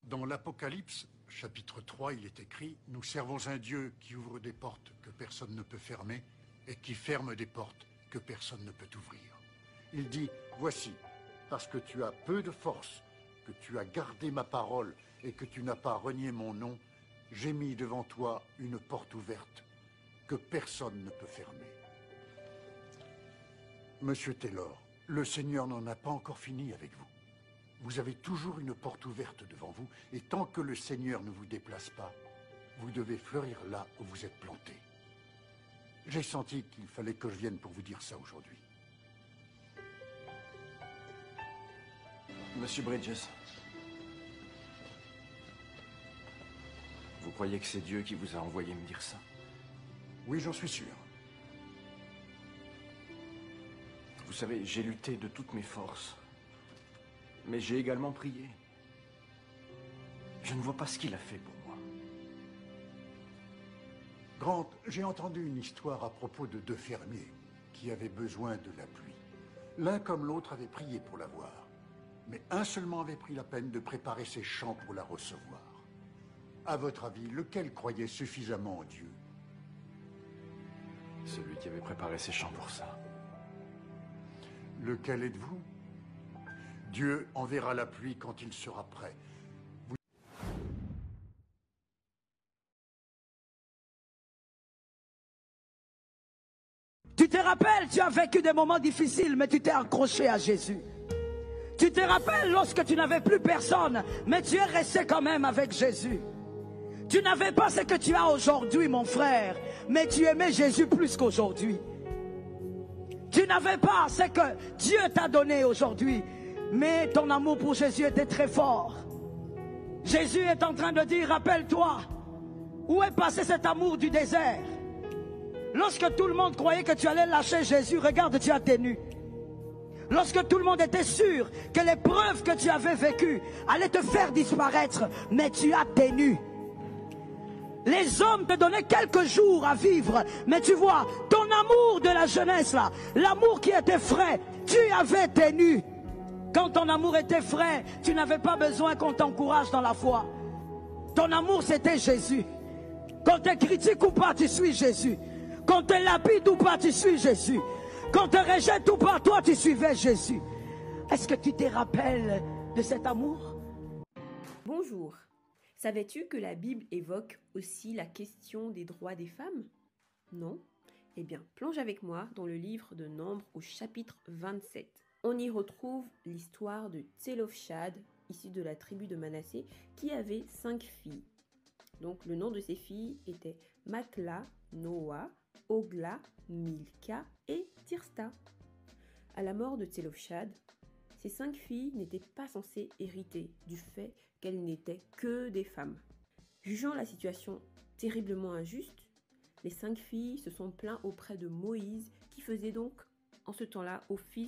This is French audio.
Dans l'Apocalypse, chapitre 3, il est écrit « Nous servons un Dieu qui ouvre des portes que personne ne peut fermer et qui ferme des portes que personne ne peut ouvrir. » Il dit « Voici, parce que tu as peu de force, que tu as gardé ma parole et que tu n'as pas renié mon nom, j'ai mis devant toi une porte ouverte que personne ne peut fermer. » Monsieur Taylor, le Seigneur n'en a pas encore fini avec vous. Vous avez toujours une porte ouverte devant vous, et tant que le Seigneur ne vous déplace pas, vous devez fleurir là où vous êtes planté. J'ai senti qu'il fallait que je vienne pour vous dire ça aujourd'hui. Monsieur Bridges, vous croyez que c'est Dieu qui vous a envoyé me dire ça? Oui, j'en suis sûr. Vous savez, j'ai lutté de toutes mes forces. Mais j'ai également prié. Je ne vois pas ce qu'il a fait pour moi. Grant, j'ai entendu une histoire à propos de deux fermiers qui avaient besoin de la pluie. L'un comme l'autre avait prié pour l'avoir. Mais un seulement avait pris la peine de préparer ses champs pour la recevoir. À votre avis, lequel croyait suffisamment en Dieu? Celui qui avait préparé ses champs pour ça. Lequel êtes-vous? Dieu enverra la pluie quand il sera prêt. Tu te rappelles, tu as vécu des moments difficiles, mais tu t'es accroché à Jésus. Tu te rappelles lorsque tu n'avais plus personne, mais tu es resté quand même avec Jésus. Tu n'avais pas ce que tu as aujourd'hui, mon frère, mais tu aimais Jésus plus qu'aujourd'hui. Tu n'avais pas ce que Dieu t'a donné aujourd'hui, mais ton amour pour Jésus était très fort. Jésus est en train de dire, rappelle-toi, où est passé cet amour du désert? Lorsque tout le monde croyait que tu allais lâcher Jésus, regarde, tu as tenu. Lorsque tout le monde était sûr que l'épreuve que tu avais vécue allait te faire disparaître, mais tu as tenu. Les hommes te donnaient quelques jours à vivre, mais tu vois, ton amour de la jeunesse là, l'amour qui était frais, tu avais tenu. Quand ton amour était frais, tu n'avais pas besoin qu'on t'encourage dans la foi. Ton amour, c'était Jésus. Qu'on te critique ou pas, tu suis Jésus. Qu'on te lapide ou pas, tu suis Jésus. Qu'on te rejette ou pas, toi, tu suivais Jésus. Est-ce que tu te rappelles de cet amour? Bonjour. Savais-tu que la Bible évoque aussi la question des droits des femmes? Non? Eh bien, plonge avec moi dans le livre de Nombres au chapitre 27. On y retrouve l'histoire de Tselophshad, issu de la tribu de Manassé, qui avait 5 filles. Donc, le nom de ces filles était Makla, Noa, Ogla, Milka et Tirsta. À la mort de Tselophshad, ces 5 filles n'étaient pas censées hériter du fait qu'elles n'étaient que des femmes. Jugeant la situation terriblement injuste, les 5 filles se sont plaintes auprès de Moïse, qui faisait donc en ce temps-là office